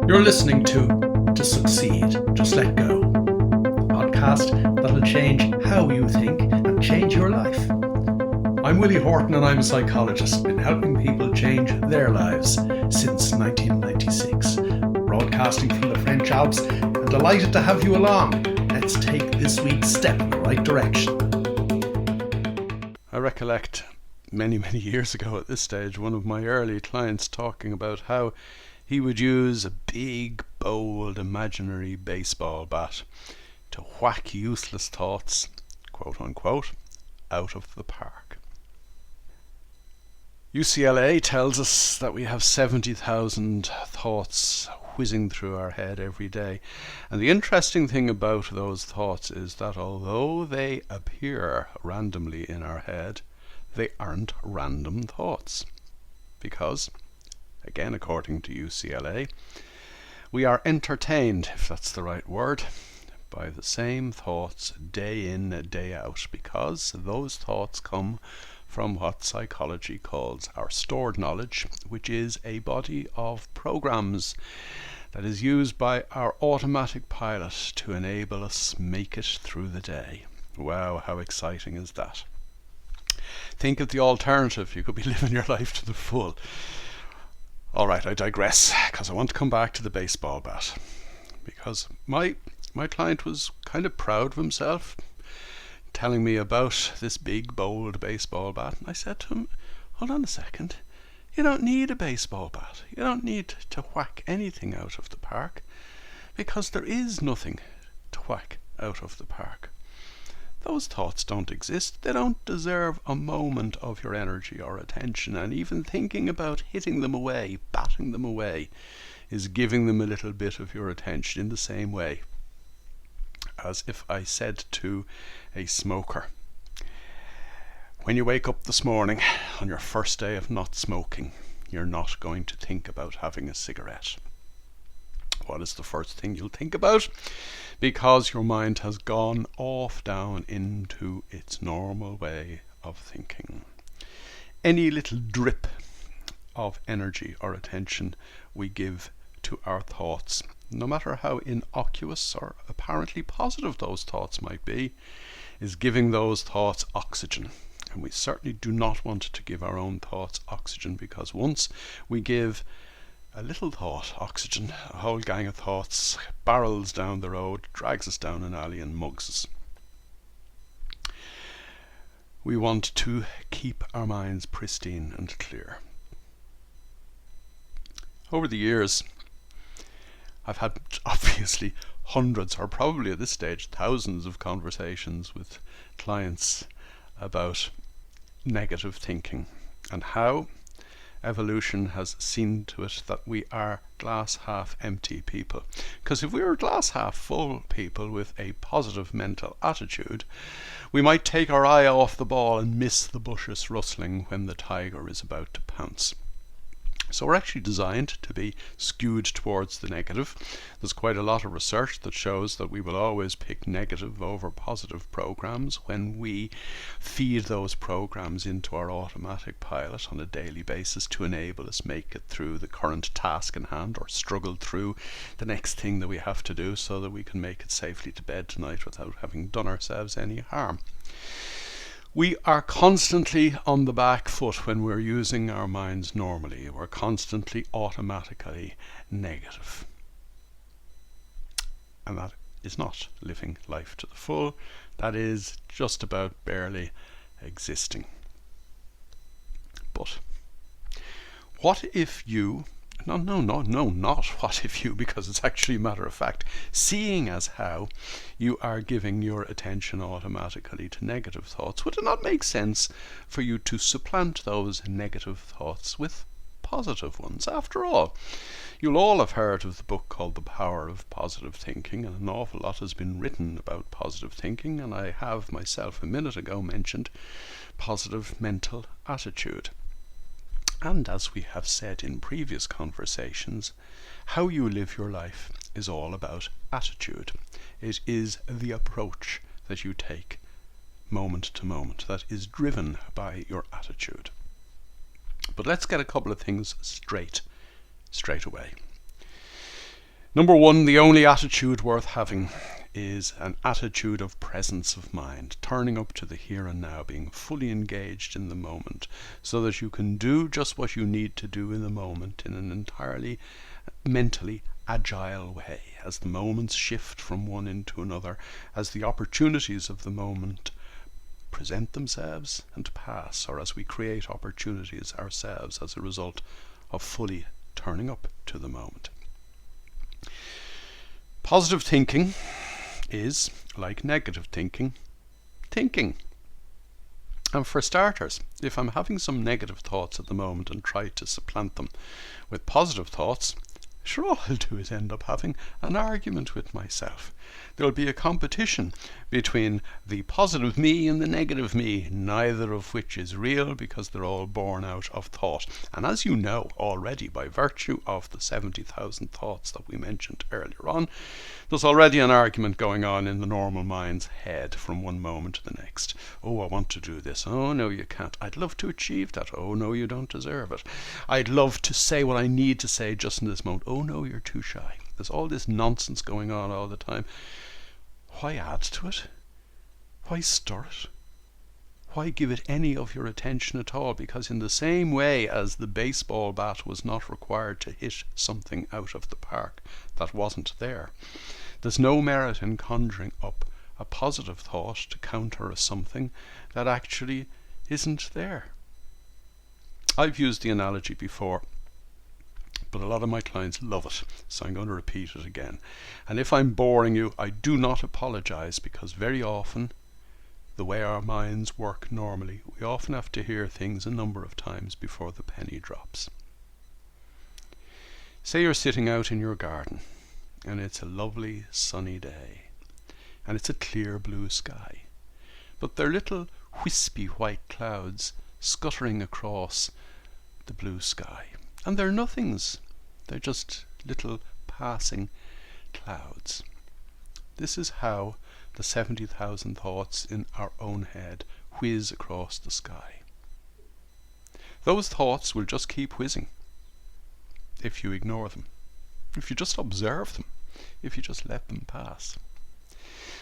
You're listening to Succeed, Just Let Go, a podcast that'll change how you think and change your life. I'm Willie Horton and I'm a psychologist, been helping people change their lives since 1996. Broadcasting from the French Alps, and delighted to have you along. Let's take this week's step in the right direction. I recollect many years ago at this stage, one of my early clients talking about how he would use a big, bold, imaginary baseball bat to whack useless thoughts, quote unquote, out of the park. UCLA tells us that we have 70,000 thoughts whizzing through our head every day. And the interesting thing about those thoughts is that although they appear randomly in our head, they aren't random thoughts. Because, again according to UCLA, we are entertained, if that's the right word, by the same thoughts day in, day out, because those thoughts come from what psychology calls our stored knowledge, which is a body of programs that is used by our automatic pilot to enable us make it through the day. Wow, how exciting is that? Think of the alternative. You could be living your life to the full. Alright, I digress, because I want to come back to the baseball bat. Because my client was kind of proud of himself, telling me about this big, bold baseball bat. And I said to him, hold on a second. You don't need a baseball bat. You don't need to whack anything out of the park, because there is nothing to whack out of the park. Those thoughts don't exist. They don't deserve a moment of your energy or attention, and even thinking about hitting them away, batting them away, is giving them a little bit of your attention in the same way as if I said to a smoker, when you wake up this morning on your first day of not smoking, you're not going to think about having a cigarette. What is the first thing you'll think about? Because your mind has gone off down into its normal way of thinking. Any little drip of energy or attention we give to our thoughts, no matter how innocuous or apparently positive those thoughts might be, is giving those thoughts oxygen. And we certainly do not want to give our own thoughts oxygen, because once we give a little thought oxygen, a whole gang of thoughts barrels down the road, drags us down an alley and mugs us. We want to keep our minds pristine and clear. Over the years, I've had obviously hundreds, or probably at this stage thousands, of conversations with clients about negative thinking and how evolution has seen to it that we are glass half empty people. Because if we were glass half full people with a positive mental attitude, we might take our eye off the ball and miss the bushes rustling when the tiger is about to pounce. So we're actually designed to be skewed towards the negative. There's quite a lot of research that shows that we will always pick negative over positive programs when we feed those programs into our automatic pilot on a daily basis to enable us make it through the current task in hand, or struggle through the next thing that we have to do so that we can make it safely to bed tonight without having done ourselves any harm. We are constantly on the back foot when we're using our minds normally. We're constantly automatically negative. And that is not living life to the full. That is just about barely existing. But what if you... No, not what if you, because it's actually a matter of fact. Seeing as how you are giving your attention automatically to negative thoughts, would it not make sense for you to supplant those negative thoughts with positive ones? After all, you'll all have heard of the book called The Power of Positive Thinking, and an awful lot has been written about positive thinking, and I have myself a minute ago mentioned positive mental attitude. And as we have said in previous conversations, how you live your life is all about attitude. It is the approach that you take moment to moment that is driven by your attitude. But let's get a couple of things straight away. Number one, the only attitude worth having is an attitude of presence of mind, turning up to the here and now, being fully engaged in the moment, so that you can do just what you need to do in the moment in an entirely mentally agile way, as the moments shift from one into another, as the opportunities of the moment present themselves and pass, or as we create opportunities ourselves as a result of fully turning up to the moment. Positive thinking is, like negative thinking, thinking. And for starters, if I'm having some negative thoughts at the moment and try to supplant them with positive thoughts, sure, all I'll do is end up having an argument with myself. There'll be a competition between the positive me and the negative me, neither of which is real because they're all born out of thought. And as you know already, by virtue of the 70,000 thoughts that we mentioned earlier on, there's already an argument going on in the normal mind's head from one moment to the next. Oh, I want to do this. Oh, no, you can't. I'd love to achieve that. Oh, no, you don't deserve it. I'd love to say what I need to say just in this moment. Oh, no, you're too shy. There's all this nonsense going on all the time. Why add to it? Why stir it? Why give it any of your attention at all? Because in the same way as the baseball bat was not required to hit something out of the park that wasn't there, there's no merit in conjuring up a positive thought to counter something that actually isn't there. I've used the analogy before, but a lot of my clients love it, so I'm going to repeat it again. And if I'm boring you, I do not apologize, because very often, the way our minds work normally, we often have to hear things a number of times before the penny drops. Say you're sitting out in your garden, and it's a lovely sunny day, and it's a clear blue sky, but there are little wispy white clouds scuttering across the blue sky. And they're nothings. They're just little passing clouds. This is how the 70,000 thoughts in our own head whiz across the sky. Those thoughts will just keep whizzing if you ignore them, if you just observe them, if you just let them pass.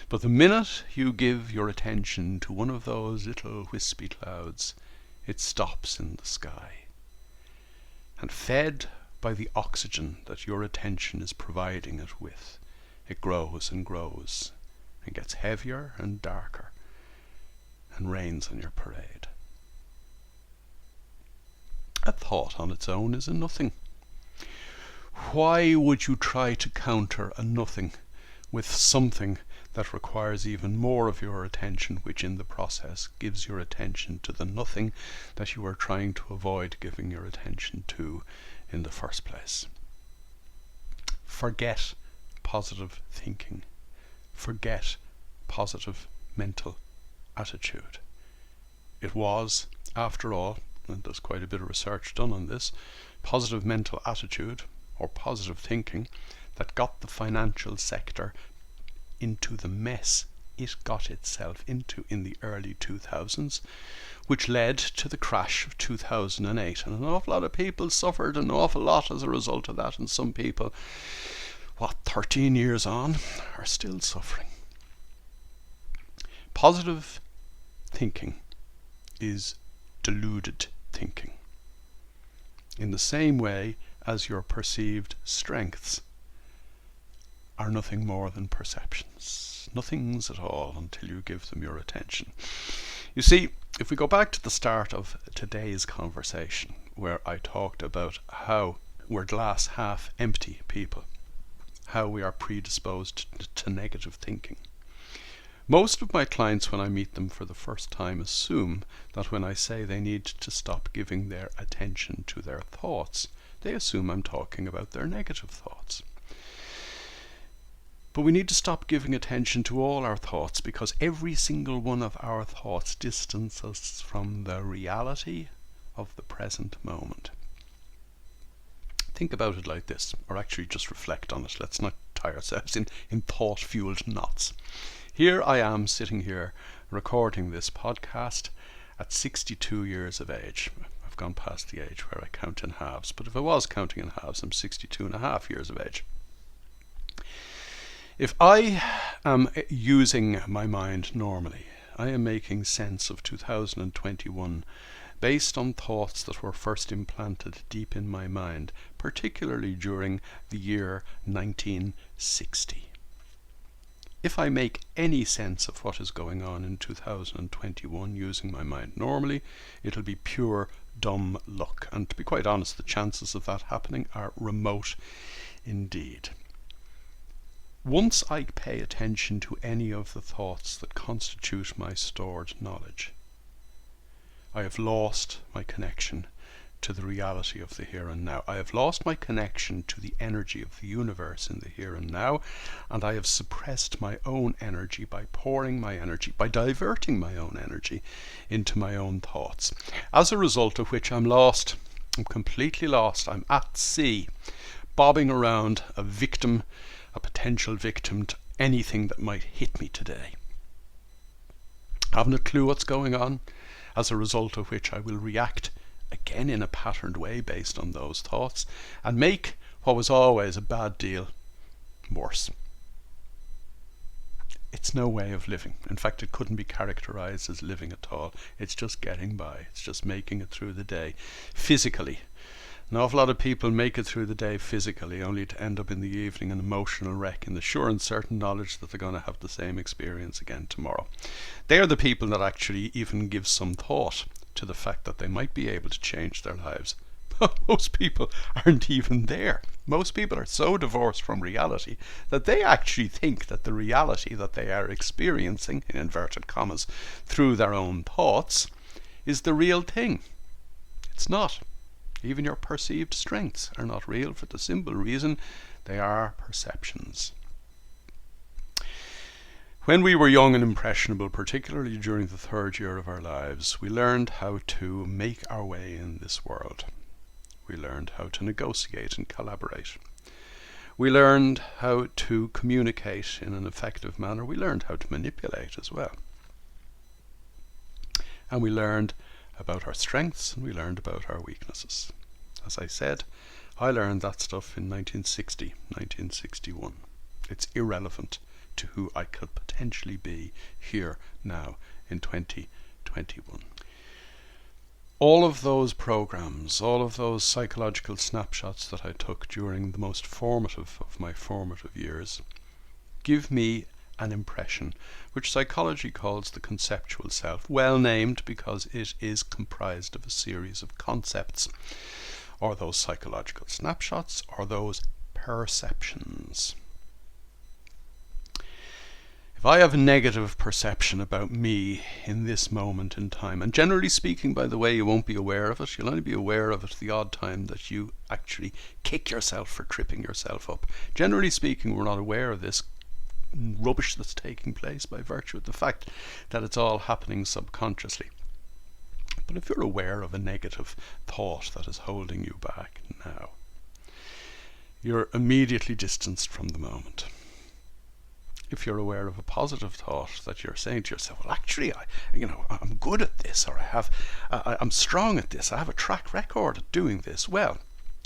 But the minute you give your attention to one of those little wispy clouds, it stops in the sky. And fed by the oxygen that your attention is providing it with, it grows and grows and gets heavier and darker and rains on your parade. A thought on its own is a nothing. Why would you try to counter a nothing with something that requires even more of your attention, which in the process gives your attention to the nothing that you are trying to avoid giving your attention to in the first place? Forget positive thinking. Forget positive mental attitude. It was, after all, and there's quite a bit of research done on this, positive mental attitude or positive thinking that got the financial sector into the mess it got itself into in the early 2000s, which led to the crash of 2008. And an awful lot of people suffered an awful lot as a result of that, and some people, 13 years on, are still suffering. Positive thinking is deluded thinking, in the same way as your perceived strengths are nothing more than perceptions, nothings at all until you give them your attention. You see, if we go back to the start of today's conversation, where I talked about how we're glass half empty people, how we are predisposed to negative thinking. Most of my clients, when I meet them for the first time, assume that when I say they need to stop giving their attention to their thoughts, they assume I'm talking about their negative thoughts. But we need to stop giving attention to all our thoughts, because every single one of our thoughts distances us from the reality of the present moment. Think about it like this, or actually just reflect on it. Let's not tie ourselves in thought-fueled knots. Here I am sitting here recording this podcast at 62 years of age. I've gone past the age where I count in halves, but if I was counting in halves, I'm 62 and a half years of age. If I am using my mind normally, I am making sense of 2021 based on thoughts that were first implanted deep in my mind, particularly during the year 1960. If I make any sense of what is going on in 2021 using my mind normally, it'll be pure dumb luck. And to be quite honest, the chances of that happening are remote indeed. Once I pay attention to any of the thoughts that constitute my stored knowledge, I have lost my connection to the reality of the here and now. I have lost my connection to the energy of the universe in the here and now, and I have suppressed my own energy by pouring my energy, by diverting my own energy into my own thoughts. As a result of which I'm lost. I'm completely lost. I'm at sea, bobbing around, a victim, a potential victim to anything that might hit me today. Haven't a clue what's going on, as a result of which I will react again in a patterned way based on those thoughts and make what was always a bad deal worse. It's no way of living. In fact, it couldn't be characterized as living at all. It's just getting by. It's just making it through the day physically. An awful lot of people make it through the day physically only to end up in the evening an emotional wreck in the sure and certain knowledge that they're going to have the same experience again tomorrow. They are the people that actually even give some thought to the fact that they might be able to change their lives. But most people aren't even there. Most people are so divorced from reality that they actually think that the reality that they are experiencing, in inverted commas, through their own thoughts is the real thing. It's not. Even your perceived strengths are not real for the simple reason they are perceptions. When we were young and impressionable, particularly during the third year of our lives, we learned how to make our way in this world. We learned how to negotiate and collaborate. We learned how to communicate in an effective manner. We learned how to manipulate as well. And we learned about our strengths and we learned about our weaknesses. As I said, I learned that stuff in 1960, 1961. It's irrelevant to who I could potentially be here now in 2021. All of those programs, all of those psychological snapshots that I took during the most formative of my formative years give me an impression which psychology calls the conceptual self, well named because it is comprised of a series of concepts, or those psychological snapshots, or those perceptions. If I have a negative perception about me in this moment in time, and generally speaking, by the way, you won't be aware of it, you'll only be aware of it the odd time that you actually kick yourself for tripping yourself up. Generally speaking, we're not aware of this rubbish that's taking place by virtue of the fact that it's all happening subconsciously. But if you're aware of a negative thought that is holding you back now, you're immediately distanced from the moment. If you're aware of a positive thought that you're saying to yourself, well, actually, I'm good at this, or I'm strong at this, I have a track record at doing this, well,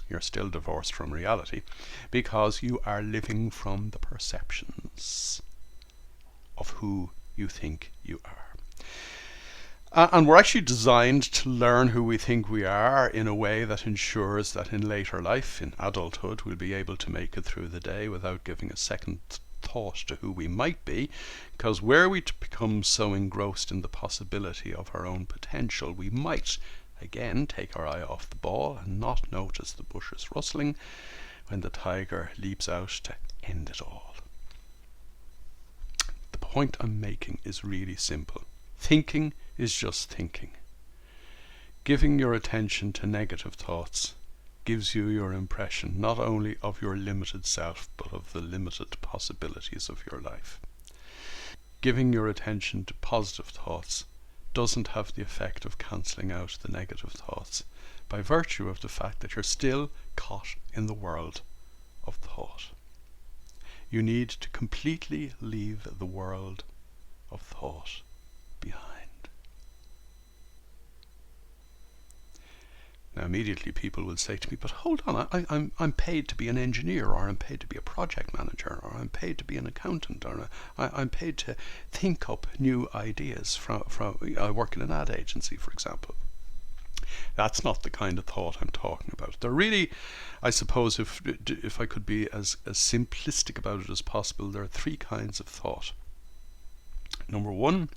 you're still divorced from reality because you are living from the perceptions of who you think you are. And we're actually designed to learn who we think we are in a way that ensures that in later life, in adulthood, we'll be able to make it through the day without giving a second thought to who we might be, because were we to become so engrossed in the possibility of our own potential, we might again take our eye off the ball and not notice the bushes rustling when the tiger leaps out to end it all. The point I'm making is really simple. Thinking is just thinking. Giving your attention to negative thoughts gives you your impression not only of your limited self, but of the limited possibilities of your life. Giving your attention to positive thoughts doesn't have the effect of cancelling out the negative thoughts by virtue of the fact that you're still caught in the world of thought. You need to completely leave the world of thought behind. Now, immediately people will say to me, but hold on, I'm paid to be an engineer, or I'm paid to be a project manager, or I'm paid to be an accountant, or I'm paid to think up new ideas from I work in an ad agency, for example. That's not the kind of thought I'm talking about. They're really, I suppose, if I could be as simplistic about it as possible, there are three kinds of thought. Number one,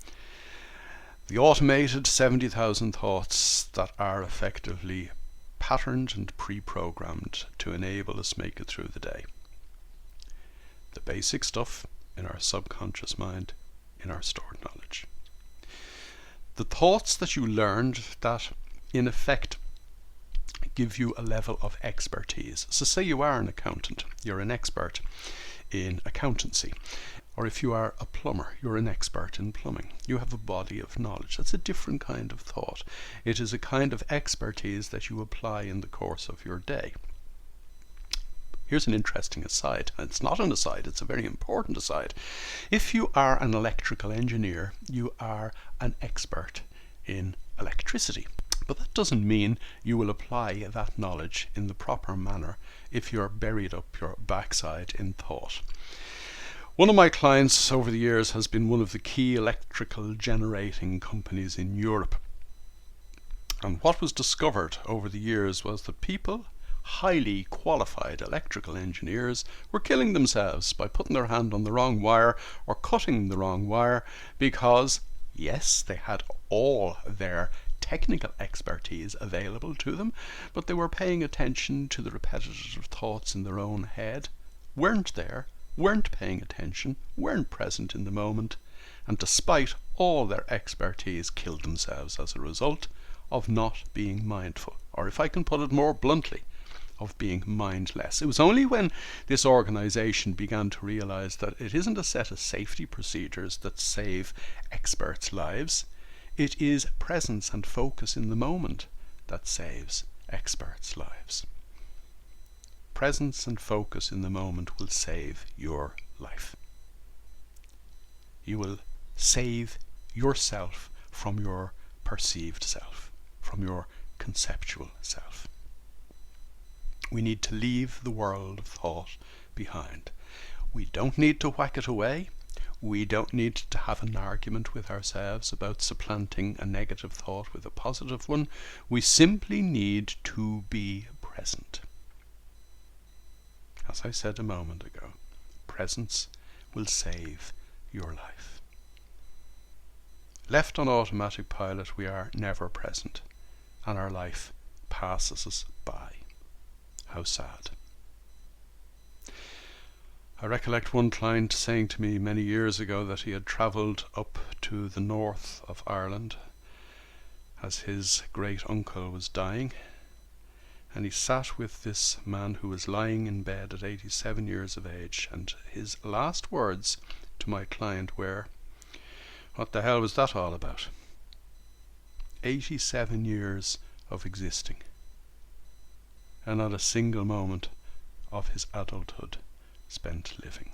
the automated 70,000 thoughts that are effectively patterned and pre-programmed to enable us make it through the day. The basic stuff in our subconscious mind, in our stored knowledge. The thoughts that you learned that in effect give you a level of expertise. So say you are an accountant, you're an expert in accountancy. Or if you are a plumber, you're an expert in plumbing. You have a body of knowledge. That's a different kind of thought. It is a kind of expertise that you apply in the course of your day. Here's an interesting aside. And it's not an aside, it's a very important aside. If you are an electrical engineer, you are an expert in electricity. But that doesn't mean you will apply that knowledge in the proper manner if you're buried up your backside in thought. One of my clients over the years has been one of the key electrical generating companies in Europe. And what was discovered over the years was that people, highly qualified electrical engineers, were killing themselves by putting their hand on the wrong wire or cutting the wrong wire because, yes, they had all their technical expertise available to them, but they were paying attention to the repetitive thoughts in their own head, weren't paying attention, weren't present in the moment, and despite all their expertise killed themselves as a result of not being mindful, or if I can put it more bluntly, of being mindless. It was only when this organization began to realize that it isn't a set of safety procedures that save experts' lives, it is presence and focus in the moment that saves experts' lives. Presence and focus in the moment will save your life. You will save yourself from your perceived self, from your conceptual self. We need to leave the world of thought behind. We don't need to whack it away. We don't need to have an argument with ourselves about supplanting a negative thought with a positive one. We simply need to be present. As I said a moment ago, presence will save your life. Left on automatic pilot, we are never present, and our life passes us by. How sad. I recollect one client saying to me many years ago that he had travelled up to the north of Ireland as his great uncle was dying, and he sat with this man who was lying in bed at 87 years of age, and his last words to my client were, "What the hell was that all about?" 87 years of existing, and not a single moment of his adulthood spent living.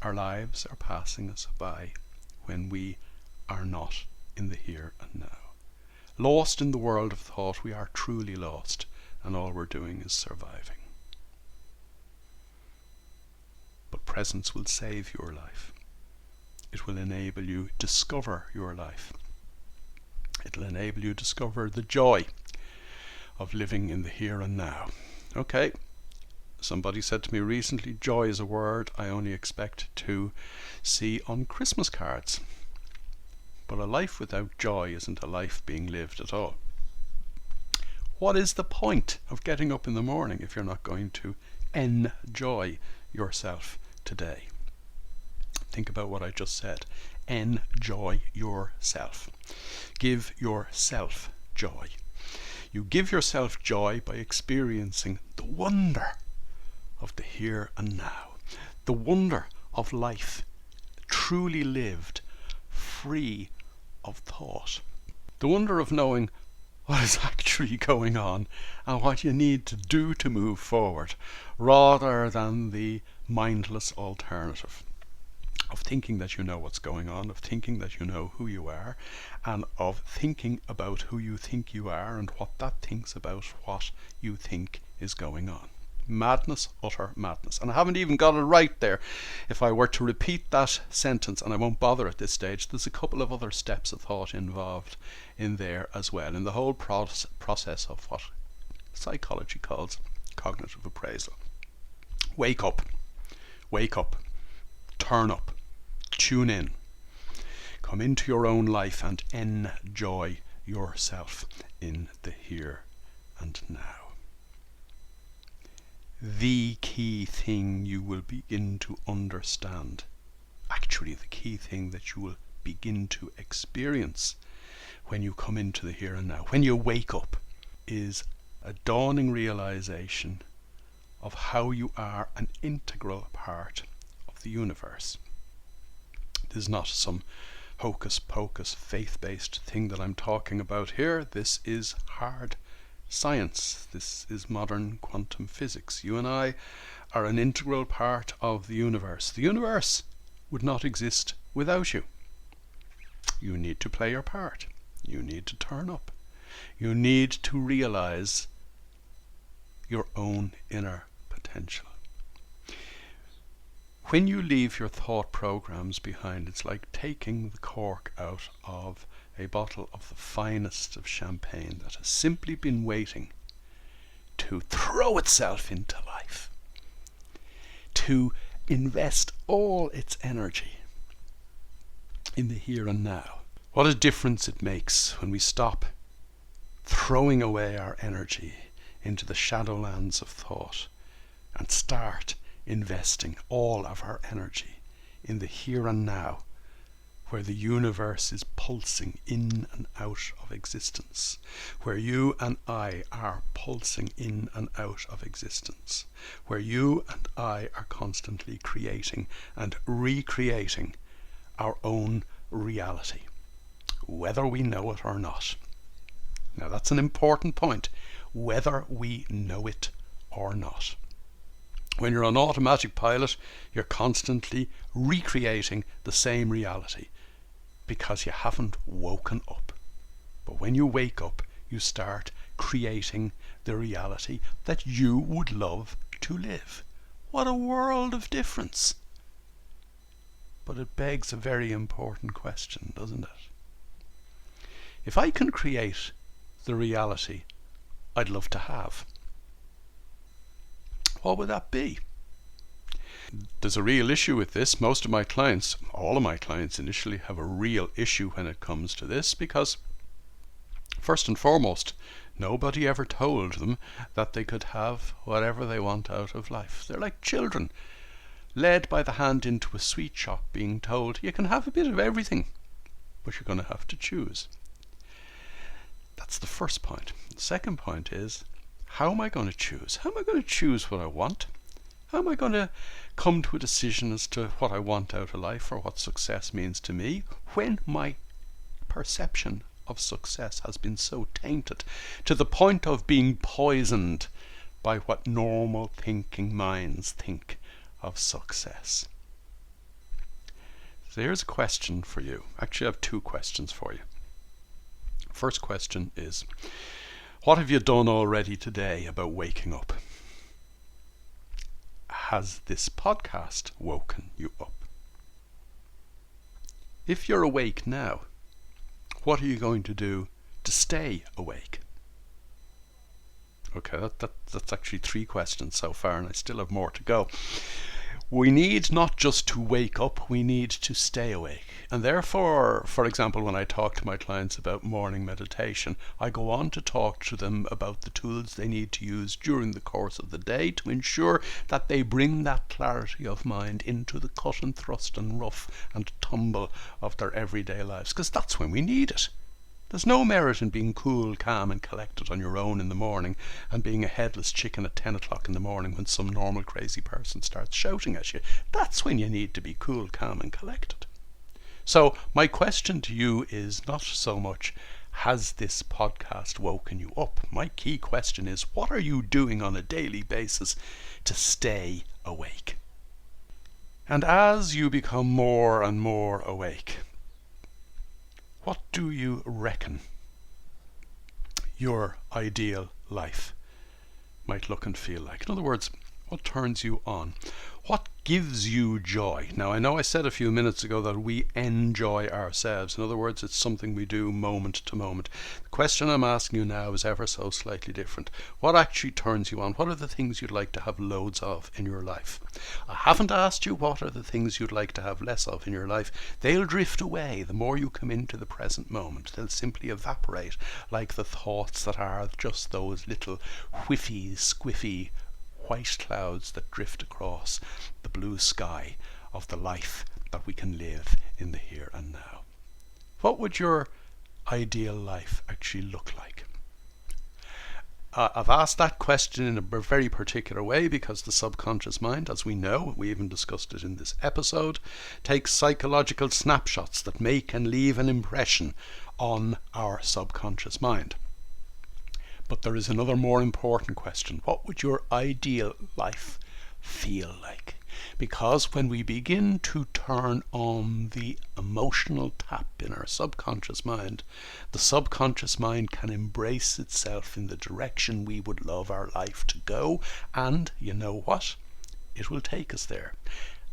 Our lives are passing us by when we are not in the here and now. Lost in the world of thought, we are truly lost, and all we're doing is surviving. But presence will save your life. It will enable you to discover your life. It will enable you to discover the joy of living in the here and now. Okay, somebody said to me recently, joy is a word I only expect to see on Christmas cards. But a life without joy isn't a life being lived at all. What is the point of getting up in the morning if you're not going to enjoy yourself today? Think about what I just said. Enjoy yourself. Give yourself joy. You give yourself joy by experiencing the wonder of the here and now, the wonder of life truly lived, free of thought, the wonder of knowing what is actually going on and what you need to do to move forward, rather than the mindless alternative of thinking that you know what's going on, of thinking that you know who you are, and of thinking about who you think you are and what that thinks about what you think is going on. Madness, utter madness. And I haven't even got it right there. If I were to repeat that sentence, and I won't bother at this stage, there's a couple of other steps of thought involved in there as well, in the whole process of what psychology calls cognitive appraisal. Wake up, turn up, tune in, come into your own life and enjoy yourself in the here and now. The key thing you will begin to understand, actually the key thing that you will begin to experience when you come into the here and now, when you wake up, is a dawning realization of how you are an integral part of the universe. This is not some hocus pocus faith-based thing that I'm talking about here. This is hard science. This is modern quantum physics. You and I are an integral part of the universe. The universe would not exist without you. You need to play your part. You need to turn up. You need to realize your own inner potential. When you leave your thought programs behind, it's like taking the cork out of a bottle of the finest of champagne that has simply been waiting to throw itself into life, to invest all its energy in the here and now. What a difference it makes when we stop throwing away our energy into the shadowlands of thought and start investing all of our energy in the here and now, where the universe is pulsing in and out of existence, where you and I are pulsing in and out of existence, where you and I are constantly creating and recreating our own reality, whether we know it or not. Now that's an important point, whether we know it or not. When you're on automatic pilot, you're constantly recreating the same reality because you haven't woken up. But when you wake up, you start creating the reality that you would love to live. What a world of difference! But it begs a very important question, doesn't it? If I can create the reality I'd love to have, what would that be? There's a real issue with this. Most of my clients, all of my clients initially, have a real issue when it comes to this because, first and foremost, nobody ever told them that they could have whatever they want out of life. They're like children, led by the hand into a sweet shop being told, you can have a bit of everything, but you're going to have to choose. That's the first point. The second point is, how am I going to choose? How am I going to choose what I want? How am I going to come to a decision as to what I want out of life or what success means to me when my perception of success has been so tainted to the point of being poisoned by what normal thinking minds think of success? So here's a question for you. Actually, I have two questions for you. First question is, what have you done already today about waking up? Has this podcast woken you up? If you're awake now, what are you going to do to stay awake? Okay, that's actually three questions so far, and I still have more to go. We need not just to wake up, we need to stay awake. And therefore, for example, when I talk to my clients about morning meditation, I go on to talk to them about the tools they need to use during the course of the day to ensure that they bring that clarity of mind into the cut and thrust and rough and tumble of their everyday lives, because that's when we need it. There's no merit in being cool, calm and collected on your own in the morning and being a headless chicken at 10 o'clock in the morning when some normal crazy person starts shouting at you. That's when you need to be cool, calm and collected. So my question to you is not so much, has this podcast woken you up? My key question is, what are you doing on a daily basis to stay awake? And as you become more and more awake, what do you reckon your ideal life might look and feel like? In other words, what turns you on? What gives you joy? Now, I know I said a few minutes ago that we enjoy ourselves. In other words, it's something we do moment to moment. The question I'm asking you now is ever so slightly different. What actually turns you on? What are the things you'd like to have loads of in your life? I haven't asked you what are the things you'd like to have less of in your life. They'll drift away the more you come into the present moment. They'll simply evaporate like the thoughts that are just those little whiffy, squiffy white clouds that drift across the blue sky of the life that we can live in the here and now. What would your ideal life actually look like? I've asked that question in a very particular way because the subconscious mind, as we know, we even discussed it in this episode, takes psychological snapshots that make and leave an impression on our subconscious mind. But there is another more important question. What would your ideal life feel like? Because when we begin to turn on the emotional tap in our subconscious mind, the subconscious mind can embrace itself in the direction we would love our life to go. And you know what? It will take us there.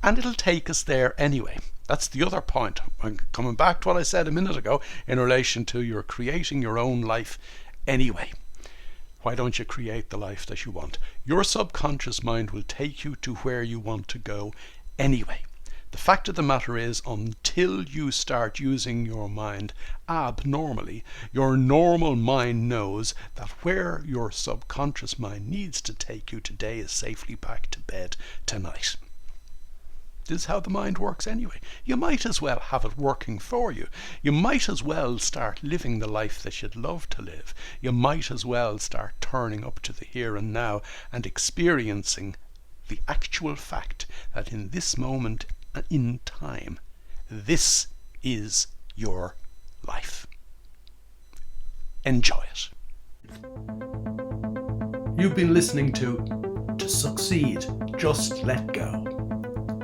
And it'll take us there anyway. That's the other point. I'm coming back to what I said a minute ago in relation to you're creating your own life anyway. Why don't you create the life that you want? Your subconscious mind will take you to where you want to go anyway. The fact of the matter is, until you start using your mind abnormally, your normal mind knows that where your subconscious mind needs to take you today is safely back to bed tonight. This is how the mind works anyway. You might as well have it working for you. You might as well start living the life that you'd love to live. You might as well start turning up to the here and now and experiencing the actual fact that in this moment in time, this is your life. Enjoy it. You've been listening to Succeed, Just Let Go.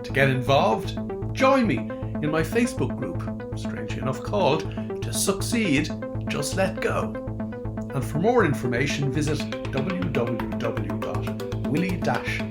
To get involved, join me in my Facebook group, strangely enough called To Succeed, Just Let Go. And for more information, visit www.willie-hort.com.